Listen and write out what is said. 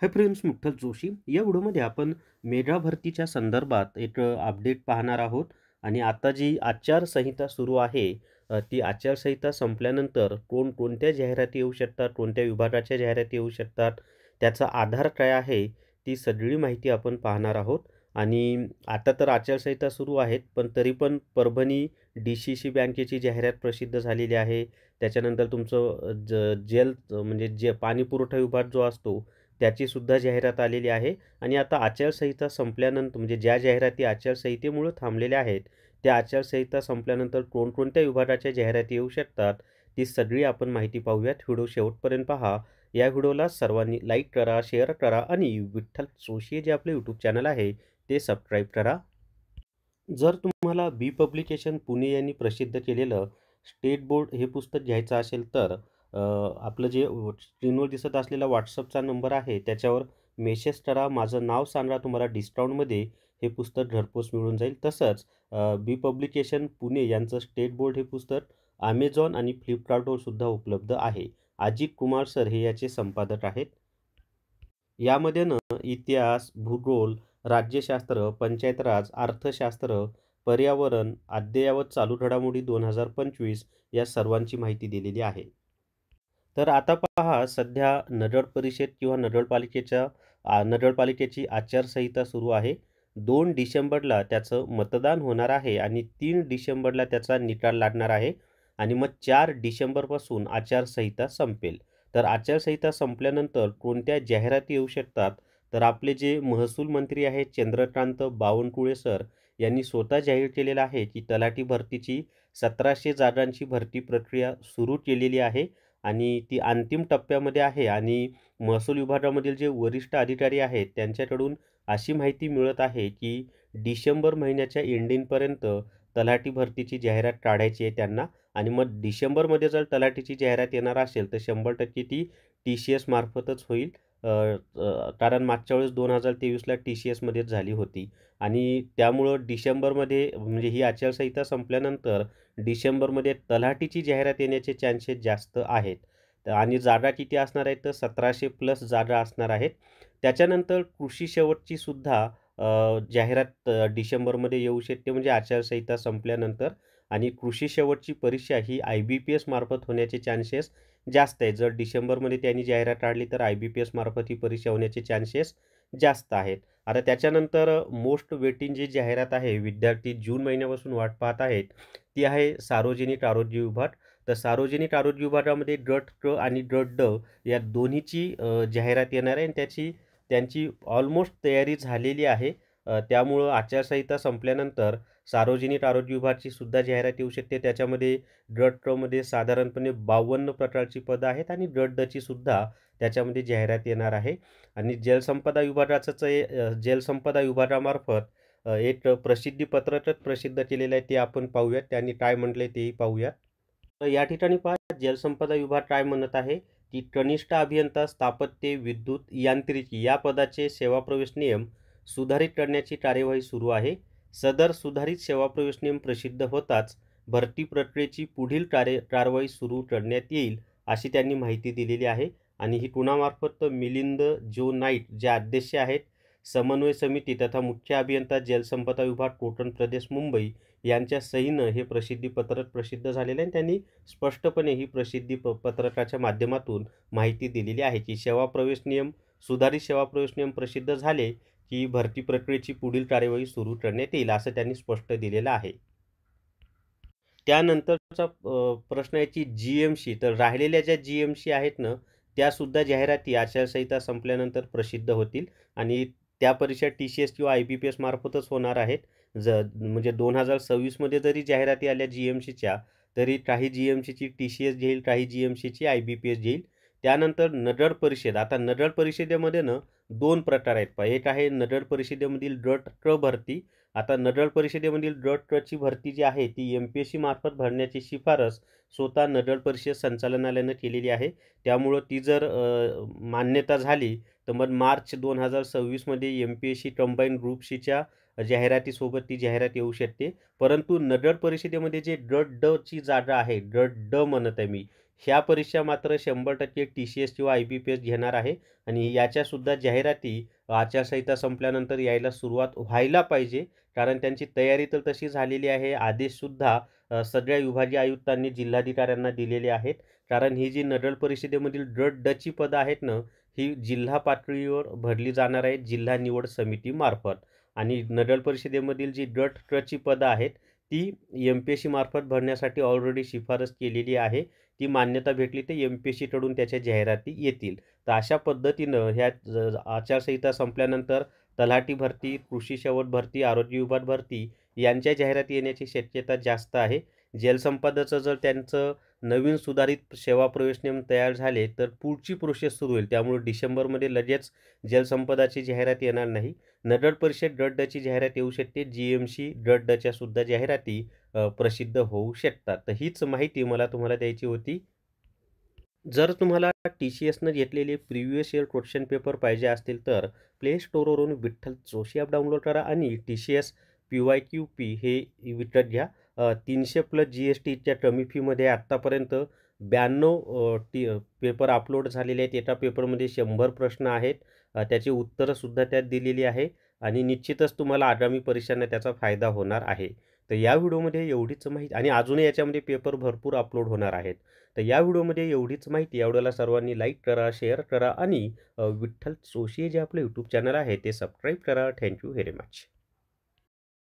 Hi friends, मुठ्ठल Joshi. या व्हिडिओमध्ये आपण मेगा भरतीच्या संदर्भात एक अपडेट पाहणार आहोत. आणि आता जी आचारसंहिता सुरू आहे, ती आचारसंहिता संपल्यानंतर कोणकोणत्या जाहिराती येऊ शकतात, कोणत्या विभागाच्या जाहिराती येऊ शकतात, त्याचा आधार काय आहे, ती सगळी माहिती आपण पाहणार आहोत. आणि आता तर आचारसंहिता सुरू आहेत, पण तरी पण परभणी DCC बँकेची जाहिरात प्रसिद्ध झालेली आहे. त्याच्यानंतर तुमचं जेल म्हणजे जे पाणीपुरवठा विभाग जो असतो त्याची सुद्धा जाहिरात आलेली आहे. आणि आता आचारसंहिता संपल्यानंतर म्हणजे ज्या जाहिराती आचारसंहितेमुळे थांबलेल्या आहेत, त्या आचारसंहिता संपल्यानंतर कोणकोणत्या विभागाच्या जाहिराती येऊ शकतात, ती सगळी आपण माहिती पाहूयात. व्हिडिओ शेवटपर्यंत पहा. या व्हिडिओला सर्वांनी लाईक करा, शेअर करा आणि विठ्ठल जोशी जे आपले यूट्यूब चॅनल आहे ते सबस्क्राईब करा. जर तुम्हाला बी पब्लिकेशन पुणे यांनी प्रसिद्ध केलेलं स्टेट बोर्ड हे पुस्तक घ्यायचं असेल तर आपलं जे स्क्रीनवर दिसत असलेला WhatsAppचा नंबर आहे त्याच्यावर मेसेज करा. माझं नाव सांगा, तुम्हाला डिस्काउंटमध्ये हे पुस्तक घरपोच मिळून जाईल. तसंच बी पब्लिकेशन पुणे यांचं स्टेट बोर्ड हे पुस्तक Amazon आणि फ्लिपकार्टवर सुद्धा उपलब्ध आहे. अजित कुमार सर हे याचे संपादक आहेत. यामध्ये इतिहास, भूगोल, राज्यशास्त्र, पंचायत राज, अर्थशास्त्र, पर्यावरण, अद्ययावत चालू घडामोडी 2025 या सर्वांची माहिती दिलेली आहे. तर आता पहा, सध्या नगर परिषद किंवा नगरपालिकेची आचारसंहिता सुरू आहे. 2 डिसेंबरला त्याचं मतदान होणार आहे आणि 3 डिसेंबरला त्याचा निकाल लागणार आहे. आणि मग 4 डिसेंबरपासून आचारसंहिता संपेल. तर आचारसंहिता संपल्यानंतर कोणत्या जाहिराती येऊ शकतात, तर आपले जे महसूल मंत्री आहेत चंद्रकांत बावनकुळे सर यांनी स्वतः जाहीर केलेलं आहे की तलाठी भरतीची 1700 जागांची भरती प्रक्रिया सुरू केलेली आहे आणि ती अंतिम टप्प्यामध्ये आहे. आणि महसूल विभागामधील जे वरिष्ठ अधिकारी आहेत त्यांच्याकडून अशी माहिती मिळत आहे की डिसेंबर महिन्याच्या एंडिंगपर्यंत तलाठी भरतीची जाहिरात काढायची आहे त्यांना. आणि मग डिसेंबरमध्ये जर तलाठीची जाहिरात येणार असेल तर 100% ती TCS मार्फतच होईल. कारण मागच्या वेळेस 2023ला TCSमध्येच झाली होती. आणि त्यामुळं डिसेंबरमध्ये म्हणजे ही आचारसंहिता संपल्यानंतर डिसेंबरमध्ये तलाठीची जाहिरात येण्याचे चान्सेस जास्त आहेत. आणि जागा किती असणार आहेत, तर 1700 प्लस जागा असणार आहेत. त्याच्यानंतर कृषी शेवटची सुद्धा जाहिरात डिसेंबरमध्ये येऊ शकते, म्हणजे आचारसंहिता संपल्यानंतर. आणि कृषी शेवटची परीक्षा ही IBPS मार्फत होण्याचे चान्सेस जास्त आहेत. जर डिसेंबरमध्ये त्यांनी जाहिरात काढली तर IBPS मार्फत ही परीक्षा होण्याचे चान्सेस जास्त आहेत. आता त्याच्यानंतर मोस्ट वेटिंग जी जाहिरात आहे, विद्यार्थी जून महिन्यापासून वाट पाहत आहेत, ती आहे सार्वजनिक आरोग्य विभाग. तर सार्वजनिक आरोग्य विभागामध्ये गट क आणि गट ड या दोन्हीची जाहिरात येणार आहे आणि त्यांची ऑलमोस्ट तयारी झालेली आहे. त्यामुळं आचारसंहिता संपल्यानंतर सार्वजनिक आरोग्य विभागाची सुद्धा जाहिरात येऊ शकते. त्याच्यामध्ये गट क मध्ये साधारणपणे 52 प्रकारची पदं आहेत आणि गट ड ची सुद्धा त्याच्यामध्ये जाहिरात येणार आहे. आणि जलसंपदा विभागाचंच जलसंपदा विभागामार्फत एक प्रसिद्धी पत्रकच प्रसिद्ध केलेलं आहे, ते आपण पाहूयात. त्यांनी काय म्हटलंय तेही पाहूयात. तर या ठिकाणी पहा, जलसंपदा विभाग काय म्हणत आहे की कनिष्ठ अभियंता स्थापत्य विद्युत यांत्रिकी या पदाचे सेवाप्रवेश नियम सुधारित करण्याची कार्यवाही सुरू आहे. सदर सुधारित सेवाप्रवेश नियम प्रसिद्ध होताच भरती प्रक्रियेची पुढील कारवाई सुरू करण्यात येईल, अशी त्यांनी माहिती दिलेली आहे. आणि ही कुणामार्फत, तर मिलिंद जो नाईक जे अध्यक्ष आहेत समन्वय समिती तथा मुख्य अभियंता जलसंपदा विभाग कोकण प्रदेश मुंबई यांच्या सहीनं हे प्रसिद्धीपत्रक प्रसिद्ध झालेलं आहे. आणि त्यांनी स्पष्टपणे ही पत्रकाच्या माध्यमातून माहिती दिलेली आहे की सुधारित सेवाप्रवेश नियम प्रसिद्ध झाले की भरती प्रक्रियेची पुढील कार्यवाही सुरू करण्यात येईल, असं त्यांनी स्पष्ट दिलेलं आहे. त्यानंतरचा प्रश्न आहे की GMC. तर राहिलेल्या ज्या GMC आहेत ना, त्यासुद्धा जाहिराती आचारसंहिता संपल्यानंतर प्रसिद्ध होतील. आणि त्या परीक्षा TCS किंवा IBPS मार्फतच होणार आहेत. म्हणजे 2026मध्ये जरी जाहिराती आल्या GMCच्या, तरी काही GMCची TCS घेईल, काही GMCची IBPS घेईल. त्यानंतर नगर परिषद. आता नगर परिषदेमध्ये 2 प्रकार आहेत पहा. एक आहे नगर परिषदेमधील गट क भरती. आता नगर परिषदेमधील गट क ची भरती जी आहे ती MPSC मार्फत भरण्याची शिफारस स्वतः नगर परिषद संचालनालयानं केलेली आहे. त्यामुळं ती जर मान्यता झाली तर मग मार्च 2026मध्ये MPSC कंबाईन ग्रुप सीच्या जाहिरातीसोबत ती जाहिरात येऊ शकते. परंतु नगर परिषदेमध्ये जे गट ड ची जागा आहे, गट ड म्हणत आहे मी, ह्या परीक्षा मात्र 100% TCS किंवा IBPS घेणार आहे आणि याच्यासुद्धा जाहिराती आचारसंहिता संपल्यानंतर यायला सुरुवात व्हायला पाहिजे. कारण त्यांची तयारी तर तशी झालेली आहे. आदेशसुद्धा सगळ्या विभागीय आयुक्तांनी जिल्हाधिकाऱ्यांना दिलेले आहेत. कारण ही जी नडळ परिषदेमधील ड ची पदं आहेत ना, ही जिल्हा पातळीवर भरली जाणार आहेत जिल्हा निवड समितीमार्फत आणि नडळ परिषदेमधील जी ट ची पदं आहेत, ती MPSC मार्फत भरण्यासाठी ऑलरेडी शिफारस केलेली आहे. ती मान्यता भेटली तर MPSCकडून त्याच्या जाहिराती येतील. तर अशा पद्धतीनं ह्या आचारसंहिता संपल्यानंतर तलाठी भरती, कृषी सेवक भरती, आरोग्य विभाग भरती यांच्या जाहिराती येण्याची शक्यता जास्त आहे. जलसंपदाचं जर त्यांचं नवीन सुधारित सेवा प्रवेश नियम तयार झाले, तर पुढची प्रोसेस सुरू होईल. त्यामुळे डिसेंबरमध्ये लगेच जलसंपदाची जाहिरात येणार नाही. नगर परिषद ड ची जाहिरात येऊ शकते. GMC ड च्या सुद्धा जाहिराती प्रसिद्ध होऊ शकतात. तर हीच माहिती मला तुम्हाला द्यायची होती. जर तुम्हाला TCSनं घेतलेले प्रिव्हियस इयर क्वेश्चन पेपर पाहिजे असतील तर प्ले स्टोअरवरून विठ्ठल जोशी ॲप डाउनलोड करा आणि TCS PYQP हे विकत घ्या. 300+ GST इतक्या कमी फीमध्ये आत्तापर्यंत 92 पेपर अपलोड झालेले आहेत. एका पेपरमध्ये 100 प्रश्न आहेत. त्याची उत्तरंसुद्धा त्यात दिलेली आहे आणि निश्चितच तुम्हाला आगामी परीक्षांना त्याचा फायदा होणार आहे. तर या व्हिडिओमध्ये एवढीच माहिती आणि अजूनही याच्यामध्ये पेपर भरपूर अपलोड होणार आहेत. तर या व्हिडिओमध्ये एवढीच माहिती. या व्हिडिओला सर्वांनी लाईक करा, शेअर करा आणि विठ्ठल जोशी जे आपलं यूट्यूब चॅनल आहे ते सबस्क्राईब करा. Thank you very much.